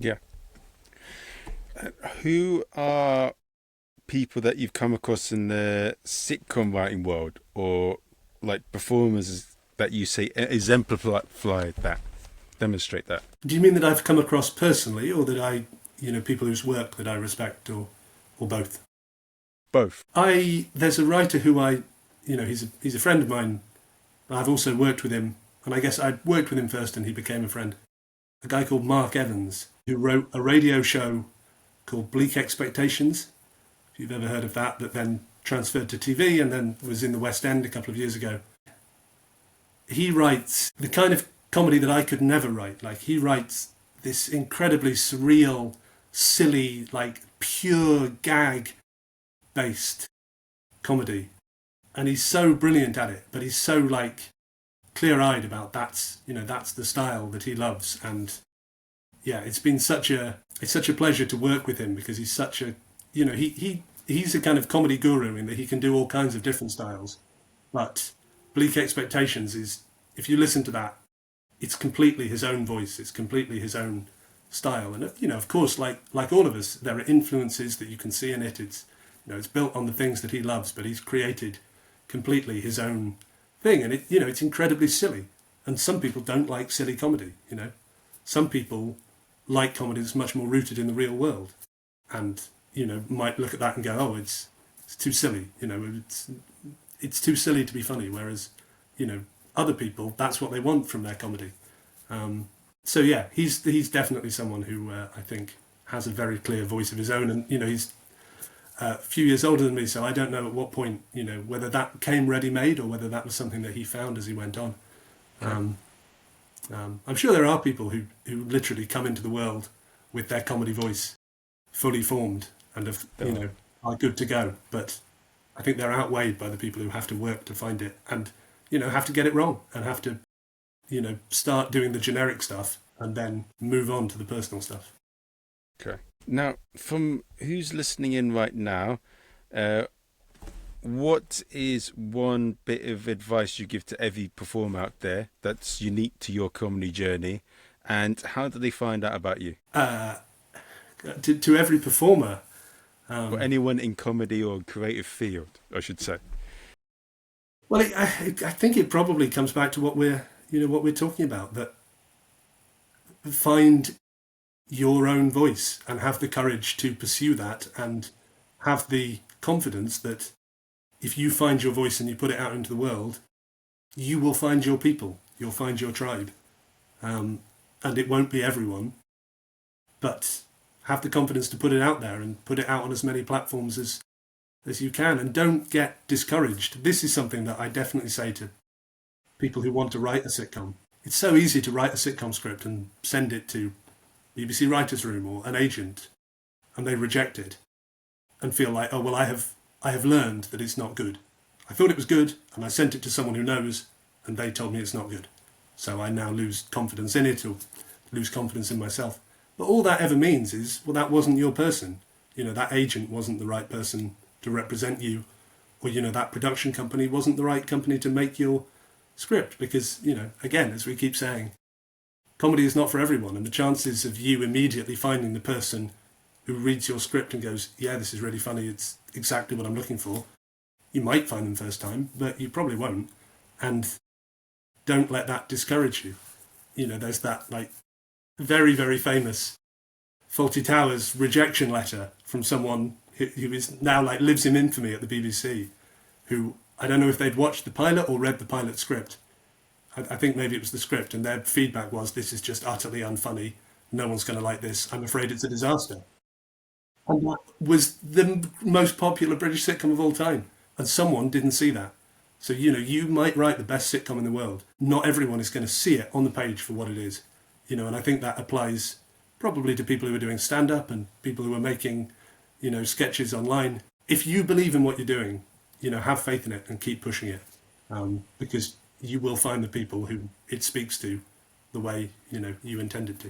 Yeah. Who are people that you've come across in the sitcom writing world, or like performers that you say exemplify that, demonstrate that? Do you mean that I've come across personally, or that people whose work that I respect, or both? Both. There's a writer who he's a friend of mine. I've also worked with him, and I guess I worked with him first, and he became a friend. A guy called Mark Evans, who wrote a radio show called Bleak Expectations. If you've ever heard of that, that then transferred to TV and then was in the West End a couple of years ago. He writes the kind of comedy that I could never write. Like, he writes this incredibly surreal, silly, like pure gag based comedy. And he's so brilliant at it, but he's so like clear-eyed about that's the style that he loves. And yeah, it's such a pleasure to work with him, because he's such a, he's a kind of comedy guru in that he can do all kinds of different styles. But Bleak Expectations is, if you listen to that, it's completely his own voice. It's completely his own style. And of course, like all of us, there are influences that you can see in it. It's built on the things that he loves, but he's created completely his own thing. And it's incredibly silly. And some people don't like silly comedy. Some people like comedy that's much more rooted in the real world, and might look at that and go, oh, it's too silly. It's too silly to be funny. Whereas other people, that's what they want from their comedy. So yeah, he's definitely someone who I think has a very clear voice of his own, and he's a few years older than me, so I don't know at what point whether that came ready-made or whether that was something that he found as he went on. Um, I'm sure there are people who literally come into the world with their comedy voice fully formed and are good to go, but I think they're outweighed by the people who have to work to find it, and have to get it wrong, and have to start doing the generic stuff and then move on to the personal stuff. Okay. Now, from who's listening in right now, what is one bit of advice you give to every performer out there that's unique to your comedy journey, and how do they find out about you? To every performer, Or anyone in comedy or creative field, I should say. well, I think it probably comes back to what we're talking about. That find your own voice and have the courage to pursue that, and have the confidence that if you find your voice and you put it out into the world, you will find your people, you'll find your tribe. And it won't be everyone, but have the confidence to put it out there and put it out on as many platforms as you can, and don't get discouraged. This is something that I definitely say to people who want to write a sitcom. It's so easy to write a sitcom script and send it to BBC Writers' Room or an agent, and they reject it and feel like, oh, well, I have learned that it's not good. I thought it was good, and I sent it to someone who knows, and they told me it's not good. So I now lose confidence in it, or lose confidence in myself. But all that ever means is, well, that wasn't your person. That agent wasn't the right person to represent you, or, that production company wasn't the right company to make your script. Because, again, as we keep saying, comedy is not for everyone, and the chances of you immediately finding the person who reads your script and goes, yeah, this is really funny, it's exactly what I'm looking for, you might find them first time, but you probably won't. And don't let that discourage you. There's that like very, very famous Fawlty Towers rejection letter from someone who is now like lives in infamy at the BBC, who, I don't know if they'd watched the pilot or read the pilot script. I think maybe it was the script, and their feedback was, this is just utterly unfunny, no one's going to like this, I'm afraid it's a disaster. And that was the most popular British sitcom of all time, and someone didn't see that. So, you might write the best sitcom in the world. Not everyone is going to see it on the page for what it is. And I think that applies probably to people who are doing stand-up and people who are making, sketches online. If you believe in what you're doing, have faith in it and keep pushing it. Because you will find the people who it speaks to the way, you intended to.